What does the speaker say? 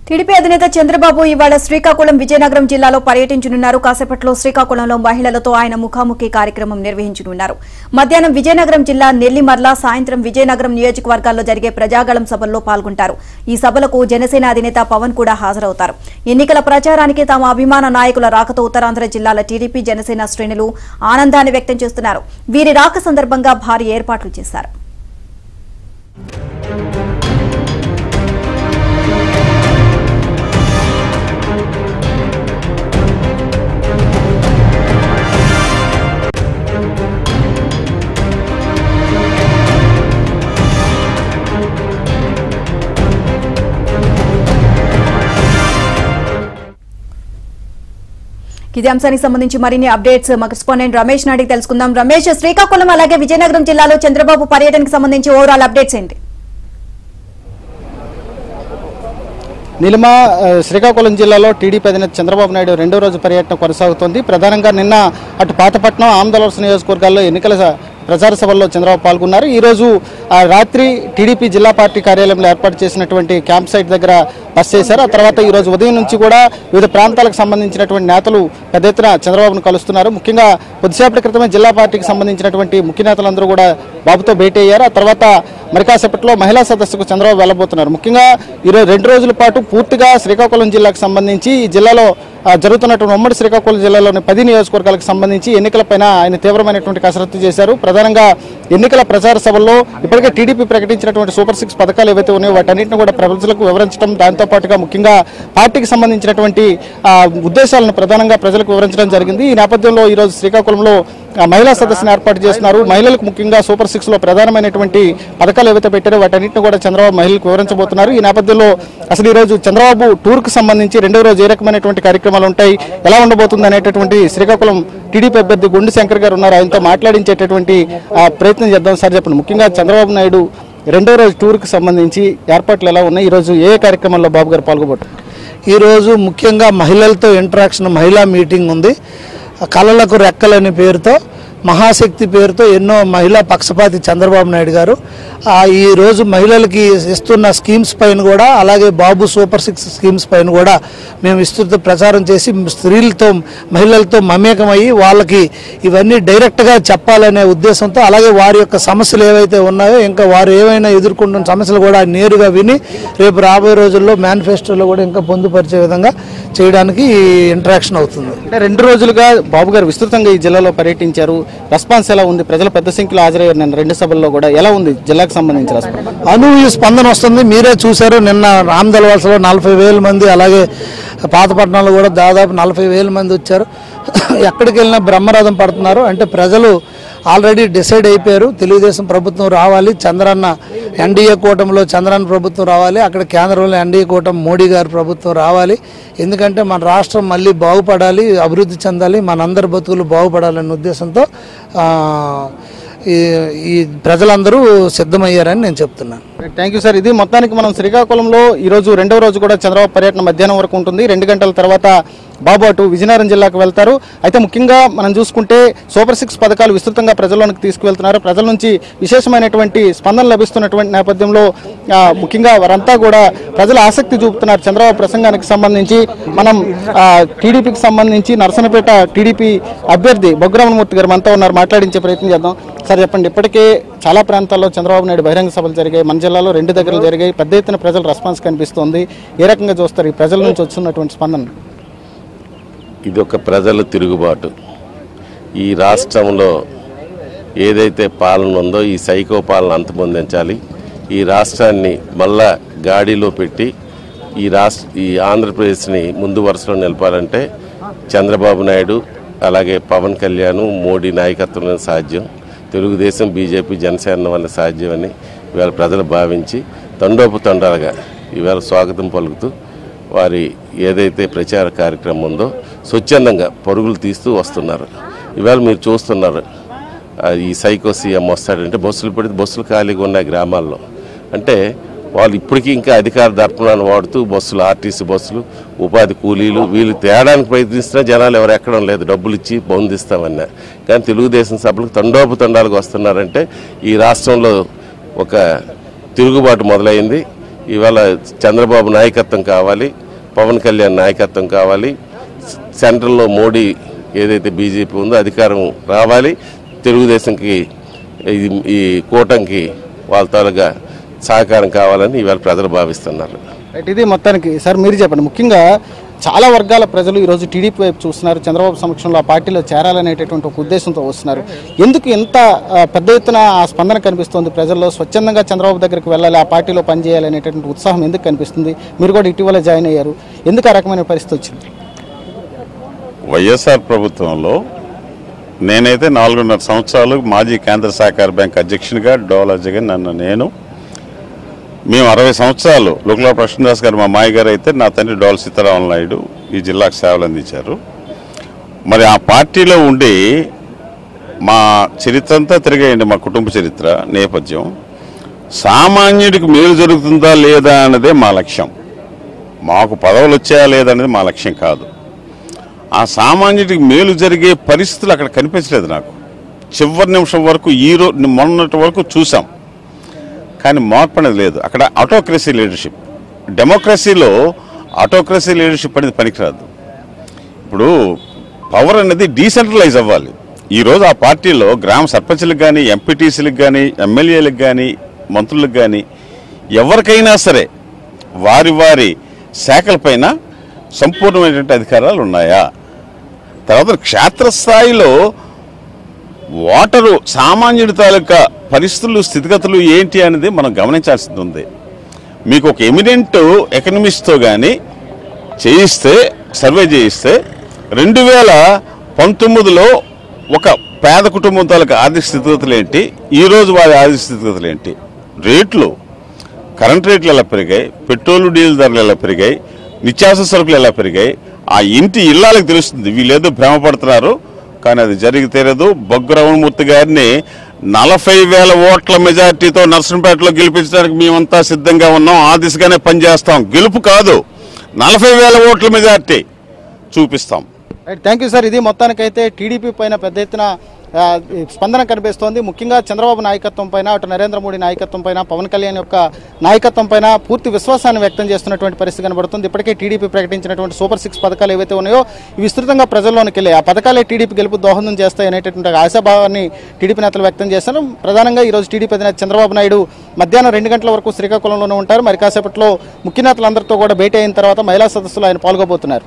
TDP అధినేత చంద్రబాబు ఇవాళ శ్రీకాకుళం విజయనగరం జిల్లాలో పర్యటించనున్నారు. కాసేపట్లో శ్రీకాకుళంలో మహిళలతో ఆయన ముఖాముఖి కార్యక్రమం నిర్వహించనున్నారు. మధ్యాహ్నం విజయనగరం జిల్లా నెల్లిమర్ల, సాయంత్రం విజయనగరం నియోజకవర్గాల్లో జరిగే ప్రజాగళం సభల్లో పాల్గొంటారు. ఈ సభలకు జనసేన అధినేత పవన్ కూడా హాజరవుతారు. ఎన్నికల ప్రచారానికి తమ అభిమాన నాయకుల రాకతో ఉత్తరాంధ్ర జిల్లాల టీడీపీ, జనసేన శ్రేణులు ఆనందాన్ని వ్యక్తం చేస్తున్నారు. వీరి రాక సందర్భంగా భారీ ఏర్పాట్లు చేశారు. ఇదే అంశానికి సంబంధించి మరిన్ని అప్డేట్స్ మా కరెస్పాండెంట్ రమేష్ నాడికి తెలుసుకుందాం. రమేష్, శ్రీకాకుళం అలాగే విజయనగరం జిల్లాలో చంద్రబాబు పర్యటనకు సంబంధించి ఓవరాల్ అప్డేట్స్ ఏంటి? నీలిమ, శ్రీకాకుళం జిల్లాలో టీడీపీ అధినేత చంద్రబాబు నాయుడు రెండో రోజు పర్యటన కొనసాగుతోంది. ప్రధానంగా నిన్న అటు పాతపట్నం, ఆమదలవలస నియోజకవర్గాల్లో ఎన్నికల ప్రచార సభల్లో చంద్రబాబు పాల్గొన్నారు. ఈరోజు రాత్రి టీడీపీ జిల్లా పార్టీ కార్యాలయంలో ఏర్పాటు చేసినటువంటి క్యాంప్ సైట్ దగ్గర బస చేశారు. ఆ తర్వాత ఈరోజు ఉదయం నుంచి కూడా వివిధ ప్రాంతాలకు సంబంధించినటువంటి నేతలు పెద్ద ఎత్తున చంద్రబాబును కలుస్తున్నారు. ముఖ్యంగా కొద్దిసేపటి క్రితమే జిల్లా పార్టీకి సంబంధించినటువంటి ముఖ్య నేతలందరూ కూడా బాబుతో భేటీ అయ్యారు. ఆ తర్వాత మరి కాసేపట్లో మహిళా సదస్సుకు చంద్రబాబు వెళ్లబోతున్నారు. ముఖ్యంగా ఈరోజు 2 రోజుల పాటు పూర్తిగా శ్రీకాకుళం జిల్లాకు సంబంధించి ఈ జిల్లాలో జరుగుతున్నటువంటి ఉమ్మడి శ్రీకాకుళం జిల్లాలోని 10 నియోజకవర్గాలకు సంబంధించి ఎన్నికలపైన ఆయన తీవ్రమైనటువంటి కసరత్తు చేశారు. ప్రధానంగా ఎన్నికల ప్రచార సభల్లో ఇప్పటికే టీడీపీ ప్రకటించినటువంటి సూపర్ 6 పథకాలు ఏవైతే ఉన్నాయో వాటన్నింటిని కూడా ప్రజలకు వివరించడం, దాంతో పాటుగా ముఖ్యంగా పార్టీకి సంబంధించినటువంటి ఉద్దేశాలను ప్రధానంగా ప్రజలకు వివరించడం జరిగింది. ఈ నేపథ్యంలో ఈరోజు శ్రీకాకుళంలో మహిళా సదస్సును ఏర్పాటు చేస్తున్నారు. మహిళలకు ముఖ్యంగా సూపర్ 6లో ప్రధానమైనటువంటి పథకాలు ఏవైతే పెట్టారో వాటన్నింటిని కూడా చంద్రబాబు మహిళలకు వివరించబోతున్నారు. ఈ నేపథ్యంలో అసలు ఈరోజు చంద్రబాబు టూర్కు సంబంధించి రెండో రోజు ఏ రకమైనటువంటి కార్యక్రమాలు ఉంటాయి, ఎలా ఉండబోతుంది అనేటటువంటి శ్రీకాకుళం టీడీపీ అభ్యర్థి గుండు శంకర్ గారు ఉన్నారు. ఆయనతో మాట్లాడించేటటువంటి ప్రయత్నం చేద్దాం. సార్ చెప్పండి, ముఖ్యంగా చంద్రబాబు నాయుడు రెండో రోజు టూర్కు సంబంధించి ఏర్పాట్లు ఎలా ఉన్నాయి, ఈరోజు ఏ కార్యక్రమంలో బాబు గారు పాల్గొబోతున్నారు? ఈరోజు ముఖ్యంగా మహిళలతో ఇంటరాక్షన్, మహిళా మీటింగ్ ఉంది. కళలకు రెక్కలని పేరుతో, మహాశక్తి పేరుతో ఎన్నో మహిళా పక్షపాతి చంద్రబాబు నాయుడు గారు ఈరోజు మహిళలకి ఇస్తున్న స్కీమ్స్ పైన కూడా, అలాగే బాబు సూపర్ 6 స్కీమ్స్ పైన కూడా మేము విస్తృత ప్రచారం చేసి స్త్రీలతో, మహిళలతో మమేకమయ్యి వాళ్ళకి ఇవన్నీ డైరెక్ట్గా చెప్పాలనే ఉద్దేశంతో, అలాగే వారి యొక్క సమస్యలు ఏవైతే ఉన్నాయో, ఇంకా వారు ఏమైనా ఎదుర్కొంటున్న సమస్యలు కూడా నేరుగా విని రేపు రాబోయే రోజుల్లో మేనిఫెస్టోలో కూడా ఇంకా పొందుపరిచే విధంగా చేయడానికి ఇంటరాక్షన్ అవుతుంది. అంటే 2 రోజులుగా బాబు గారు విస్తృతంగా ఈ జిల్లాలో పర్యటించారు. రెస్పాన్స్ ఎలా ఉంది? ప్రజలు పెద్ద సంఖ్యలో హాజరయ్యారు నిన్న 2 సభల్లో కూడా. ఎలా ఉంది జిల్లాకు సంబంధించిన అనూహ్య స్పందన వస్తుంది. మీరే చూశారు, నిన్న ఆమదలవలసలో 40,000 మంది, అలాగే పాతపట్నంలో కూడా దాదాపు 40,000 మంది వచ్చారు. ఎక్కడికి వెళ్ళినా బ్రహ్మరథం పడుతున్నారు. అంటే ప్రజలు ఆల్రెడీ డిసైడ్ అయిపోయారు, తెలుగుదేశం ప్రభుత్వం రావాలి, చంద్రన్న ఎన్డీఏ కూటమిలో చంద్రన్న ప్రభుత్వం రావాలి, అక్కడ కేంద్రంలో ఎన్డీఏ కూటమి మోడీ గారి ప్రభుత్వం రావాలి. ఎందుకంటే మన రాష్ట్రం మళ్ళీ బాగుపడాలి, అభివృద్ధి చెందాలి, మనందరి బతుకులు బాగుపడాలనే ఉద్దేశంతో ఈ ప్రజలందరూ సిద్ధమయ్యారని నేను చెప్తున్నాను. Thank you sir. ఇది మొత్తానికి మనం శ్రీకాకుళంలో ఈరోజు రెండవ రోజు కూడా చంద్రబాబు పర్యటన మధ్యాహ్నం వరకు ఉంటుంది. 2 గంటల తర్వాత బాబు అటు విజయనగరం జిల్లాకు వెళ్తారు. అయితే ముఖ్యంగా మనం చూసుకుంటే సూపర్ 6 పథకాలు విస్తృతంగా ప్రజల్లోనికి తీసుకువెళ్తున్నారు. ప్రజల నుంచి విశేషమైనటువంటి స్పందన లభిస్తున్నటువంటి నేపథ్యంలో ముఖ్యంగా వారంతా కూడా ప్రజల ఆసక్తి చూపుతున్నారు చంద్రబాబు ప్రసంగానికి సంబంధించి. మనం టీడీపీకి సంబంధించి నరసనపేట టీడీపీ అభ్యర్థి బొగ్గరామమూర్తి గారు మనతో ఉన్నారు, మాట్లాడించే ప్రయత్నం చేద్దాం. సార్ చెప్పండి, ఇప్పటికే చాలా ప్రాంతాల్లో చంద్రబాబు నాయుడు బహిరంగ సభలు జరిగాయి, మన జిల్లాలో 2 దగ్గరలు జరిగాయి, పెద్ద ఎత్తున ప్రజల రెస్పాన్స్ కనిపిస్తోంది. ఏ రకంగా చూస్తారు ఈ ప్రజల నుంచి వస్తున్నటువంటి స్పందన? ఇది ఒక ప్రజల తిరుగుబాటు. ఈ రాష్ట్రంలో ఏదైతే పాలన ఉందో ఈ సైకో పాలన అంతమొందించాలి. ఈ రాష్ట్రాన్ని మళ్ళా గాడిలో పెట్టి ఈ ఆంధ్రప్రదేశ్ని ముందు వరుసలో నిలపాలంటే చంద్రబాబు నాయుడు, అలాగే పవన్ కళ్యాణ్, మోడీ నాయకత్వంలో సాధ్యం. తెలుగుదేశం, బీజేపీ, జనసేన వల్ల సాధ్యమని ఇవాళ ప్రజలు భావించి తండోపతండాలుగా ఇవాళ స్వాగతం పలుకుతూ వారి ఏదైతే ప్రచార కార్యక్రమం ఉందో స్వచ్ఛందంగా పరుగులు తీస్తూ వస్తున్నారు. ఇవాళ మీరు చూస్తున్నారు, ఈ సైకో సీఎం వస్తాడంటే బస్సులు ఖాళీగా ఉన్నాయి గ్రామాల్లో. అంటే వాళ్ళు ఇప్పటికీ ఇంకా అధికార దర్పణాన్ని వాడుతూ బస్సులు, ఆర్టీసీ బస్సులు, ఉపాధి కూలీలు వీళ్ళు తేడానికి ప్రయత్నిస్తున్నా జనాలు ఎవరు ఎక్కడం లేదు, డబ్బులు ఇచ్చి పొందిస్తామన్నా. కానీ తెలుగుదేశం సభలకు తండోపతండాలకు వస్తున్నారంటే ఈ రాష్ట్రంలో ఒక తిరుగుబాటు మొదలైంది. ఇవాళ చంద్రబాబు నాయకత్వం కావాలి, పవన్ కళ్యాణ్ నాయకత్వం కావాలి, సెంట్రల్లో మోడీ ఏదైతే బీజేపీ ఉందో అధికారం రావాలి, తెలుగుదేశంకి ఈ కూటమికి వాళ్ళ తాలూగా సహకారం కావాలని ఇవాళ ప్రజలు భావిస్తున్నారు. ఇది మొత్తానికి సార్ మీరు చెప్పండి, ముఖ్యంగా చాలా వర్గాల ప్రజలు ఈరోజు టీడీపీ వైపు చూస్తున్నారు, చంద్రబాబు సమక్షంలో ఆ పార్టీలో చేరాలనేటటువంటి ఒక ఉద్దేశంతో వస్తున్నారు. ఎందుకు ఎంత పెద్ద ఎత్తున ఆ స్పందన కనిపిస్తుంది ప్రజల్లో? స్వచ్ఛందంగా చంద్రబాబు దగ్గరికి వెళ్ళాలి, ఆ పార్టీలో పనిచేయాలనేటటువంటి ఉత్సాహం ఎందుకు కనిపిస్తుంది? మీరు కూడా ఇటీవల జాయిన్ అయ్యారు, ఎందుకు ఆ రకమైన పరిస్థితి వచ్చింది? వైఎస్ఆర్ ప్రభుత్వంలో నేనైతే 4.5 సంవత్సరాలు మాజీ కేంద్ర సహకార బ్యాంక్ అధ్యక్షునిగా డోలా జగన్ మేము 60 సంవత్సరాలు లోకలా ప్రశ్నదాస్ గారు మా మాయ గారు అయితే నా తండ్రి డోల సీతారామన్ నాయుడు ఈ జిల్లాకు సేవలు అందించారు. మరి ఆ పార్టీలో ఉండి మా చరిత్ర అంతా తిరిగేయండి, మా కుటుంబ చరిత్ర నేపథ్యం సామాన్యుడికి మేలు జరుగుతుందా లేదా అన్నదే మా లక్ష్యం. మాకు పదవులు వచ్చాయా లేదనేది మా లక్ష్యం కాదు. ఆ సామాన్యుడికి మేలు జరిగే పరిస్థితులు అక్కడ కనిపించలేదు నాకు. చివరి నిమిషం వరకు మొన్నటి వరకు చూసాం, కానీ మార్పు అనేది లేదు. అక్కడ ఆటోక్రసీ లీడర్షిప్, డెమోక్రసీలో ఆటోక్రసీ లీడర్షిప్ అనేది పనికిరాదు. ఇప్పుడు పవర్ అనేది డీసెంట్రలైజ్ అవ్వాలి. ఈరోజు ఆ పార్టీలో గ్రామ సర్పంచ్లకు కానీ, ఎంపీటీసీలకు కానీ, ఎమ్మెల్యేలకు కానీ, మంత్రులకు కానీ ఎవరికైనా సరే వారి వారి శాఖలపైన సంపూర్ణమైనటువంటి అధికారాలు ఉన్నాయా? తర్వాత క్షేత్రస్థాయిలో ఓటరు సామాన్యుడి తాలూకా పరిస్థితులు, స్థితిగతులు ఏంటి అనేది మనం గమనించాల్సింది ఉంది. మీకు ఒక ఎమినెంట్ ఎకనమిస్ట్తో కానీ చేయిస్తే, సర్వే చేయిస్తే 2019లో ఒక పేద కుటుంబం తాలూకా ఆర్థిక స్థితిగతులు ఏంటి, ఈరోజు వారి ఆర్థిక స్థితిగతులు ఏంటి, రేట్లు, కరెంట్ రేట్లు ఎలా పెరిగాయి, పెట్రోలు డీజిల్ ధరలు ఎలా పెరిగాయి, నిత్యావసర సరుకులు ఎలా పెరిగాయి, ఆ ఇంటి ఇళ్ళకి తెలుస్తుంది. వీళ్ళేదో భ్రమపడుతున్నారు, కానీ అది జరిగి తీరదు. బొగ్గు రమణమూర్తి గారిని 40,000 ఓట్ల మెజార్టీతో నర్సంపేటలో గెలిపించడానికి మేమంతా సిద్ధంగా ఉన్నాం. ఆ దిశగానే పనిచేస్తాం. గెలుపు కాదు, 40,000 ఓట్ల మెజార్టీ చూపిస్తాం. Thank you sir. ఇది మొత్తానికైతే టీడీపీ పైన పెద్ద ఎత్తున స్పందన కనిపిస్తోంది. ముఖ్యంగా చంద్రబాబు నాయకత్వం పైన, అటు నరేంద్ర మోడీ నాయకత్వం పైన, పవన్ కళ్యాణ్ యొక్క నాయకత్వం పైన పూర్తి విశ్వాసాన్ని వ్యక్తం చేస్తున్నటువంటి పరిస్థితి కనబడుతుంది. ఇప్పటికే టీడీపీ ప్రకటించినటువంటి సూపర్ 6 పథకాలు ఏవైతే ఉన్నాయో ఇవి విస్తృతంగా ప్రజల్లోనికి వెళ్ళి ఆ పథకాలే టీడీపీ గెలుపు దోహదం చేస్తాయి అనేటటువంటి ఆశాభావాన్ని టీడీపీ నేతలు వ్యక్తం చేస్తారు. ప్రధానంగా ఈరోజు టీడీపీ అధినేత చంద్రబాబు నాయుడు మధ్యాహ్నం 2 గంటల వరకు శ్రీకాకుళంలోనే ఉంటారు. మరి కాసేపట్లో ముఖ్య నేతలందరితో కూడా భేటీ అయిన తర్వాత మహిళా సదస్సులో ఆయన పాల్గొబోతున్నారు.